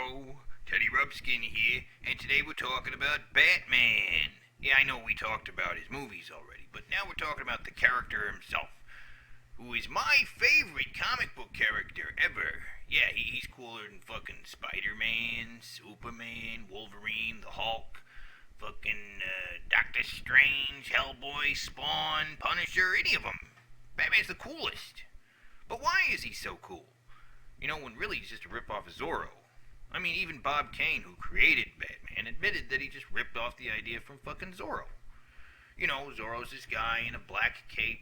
Hello, Teddy Rubskin here, and today we're talking about Batman. Yeah, I know we talked about his movies already, but now we're talking about the character himself, who is my favorite comic book character ever. Yeah, he's cooler than fucking Spider-Man, Superman, Wolverine, the Hulk, fucking Doctor Strange, Hellboy, Spawn, Punisher, any of them. Batman's the coolest. But why is he so cool? You know, when really he's just a rip-off of Zorro. I mean, even Bob Kane, who created Batman, admitted that he just ripped off the idea from fucking Zorro. You know, Zorro's this guy in a black cape.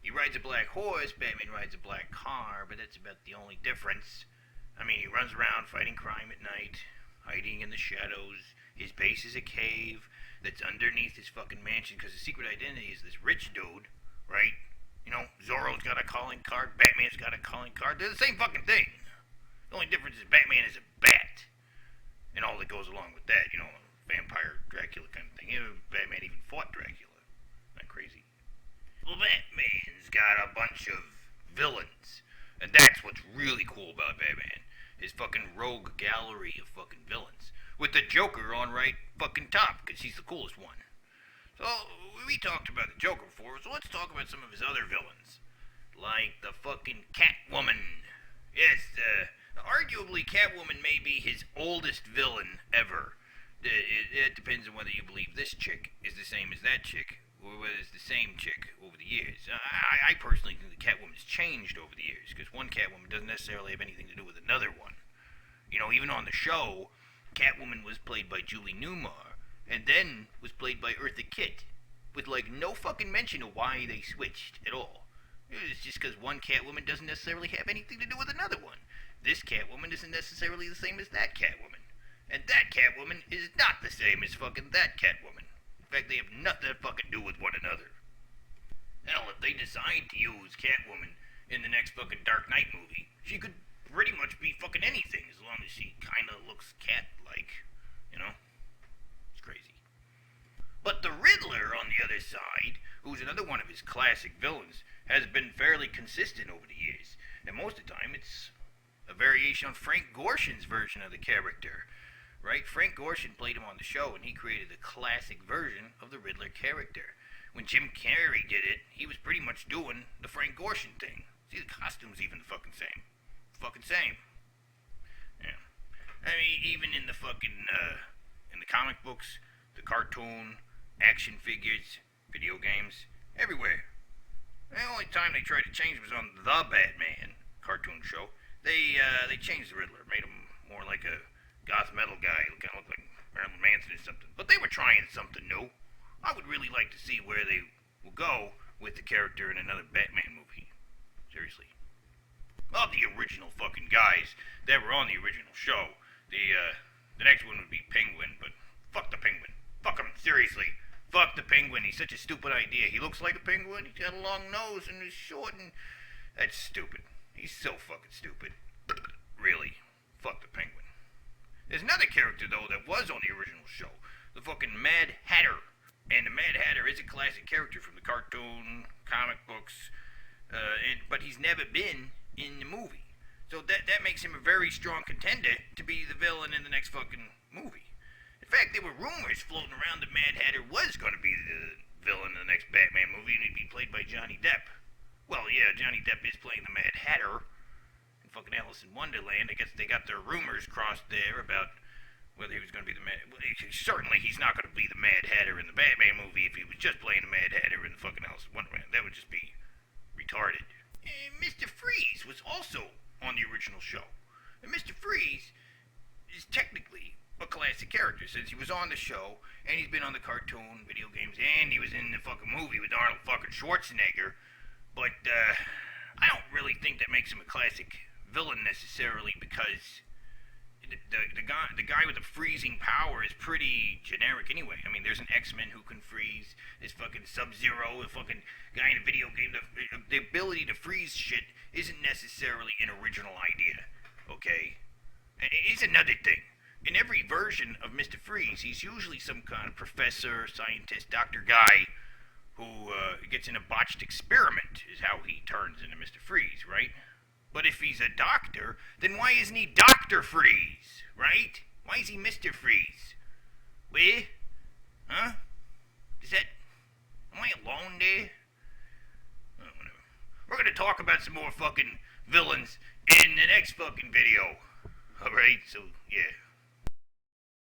He rides a black horse, Batman rides a black car, but that's about the only difference. I mean, he runs around fighting crime at night, hiding in the shadows. His base is a cave that's underneath his fucking mansion, because his secret identity is this rich dude, right? You know, Zorro's got a calling card, Batman's got a calling card. They're the same fucking thing. The only difference is Batman is a bat. And all that goes along with that, you know, vampire Dracula kind of thing. You know, Batman even fought Dracula. Not crazy. Well, Batman's got a bunch of villains. And that's what's really cool about Batman. His fucking rogue gallery of fucking villains. With the Joker on right fucking top, because he's the coolest one. So, we talked about the Joker before, so let's talk about some of his other villains. Like the fucking Catwoman. Yes, arguably Catwoman may be his oldest villain ever. It depends on whether you believe this chick is the same as that chick, or whether it's the same chick over the years. I personally think the Catwoman's changed over the years, because one Catwoman doesn't necessarily have anything to do with another one. You know, even on the show, Catwoman was played by Julie Newmar, and then was played by Eartha Kitt, with like no fucking mention of why they switched at all. It's just because one Catwoman doesn't necessarily have anything to do with another one. This Catwoman isn't necessarily the same as that Catwoman. And that Catwoman is not the same as fucking that Catwoman. In fact, they have nothing to fucking do with one another. Hell, if they decide to use Catwoman in the next fucking Dark Knight movie, she could pretty much be fucking anything as long as she kinda looks cat-like, you know? Crazy. But the Riddler, on the other side, who's another one of his classic villains, has been fairly consistent over the years. And most of the time, it's a variation on Frank Gorshin's version of the character. Right? Frank Gorshin played him on the show, and he created the classic version of the Riddler character. When Jim Carrey did it, he was pretty much doing the Frank Gorshin thing. See, the costume's even the fucking same. Fucking same. Yeah. I mean, even in the fucking, in the comic books, the cartoon, action figures, video games, everywhere. The only time they tried to change was on The Batman cartoon show. They changed the Riddler, made him more like a goth metal guy, kind of look like Marilyn Manson or something. But they were trying something new. I would really like to see where they will go with the character in another Batman movie. Seriously. Of the original fucking guys that were on the original show, the next one would be Penguin, but fuck the Penguin. Fuck him, seriously. Fuck the Penguin, he's such a stupid idea. He looks like a penguin, he's got a long nose and is short and... That's stupid. He's so fucking stupid. Really. Fuck the Penguin. There's another character, though, that was on the original show. The fucking Mad Hatter. And the Mad Hatter is a classic character from the cartoon, comic books, but he's never been in the movie. So that makes him a very strong contender to be the villain in the next fucking movie. In fact, there were rumors floating around that Mad Hatter was going to be the villain in the next Batman movie, and he'd be played by Johnny Depp. Well, yeah, Johnny Depp is playing the Mad Hatter in fucking Alice in Wonderland. I guess they got their rumors crossed there about whether he was going to be the Mad... Well, certainly he's not going to be the Mad Hatter in the Batman movie if he was just playing the Mad Hatter in the fucking Alice in Wonderland. That would just be retarded. Mr. Freeze was also on the original show. And Mr. Freeze is technically a classic character since he was on the show, and he's been on the cartoon, video games, and he was in the fucking movie with Arnold fucking Schwarzenegger. But, I don't really think that makes him a classic villain necessarily, because the guy with the freezing power is pretty generic anyway. I mean, there's an X-Men who can freeze. There's fucking Sub-Zero, a fucking guy in a video game. The ability to freeze shit isn't necessarily an original idea, okay? And it's another thing. In every version of Mr. Freeze, he's usually some kind of professor, scientist, doctor guy who gets in a botched experiment, is how he turns into Mr. Freeze, right? But if he's a doctor, then why isn't he Dr. Freeze? right? Why is he Mr. Freeze? Where? Huh? Is that... Am I alone there? Oh, whatever. We're gonna talk about some more fucking villains in the next fucking video. Alright, so, yeah.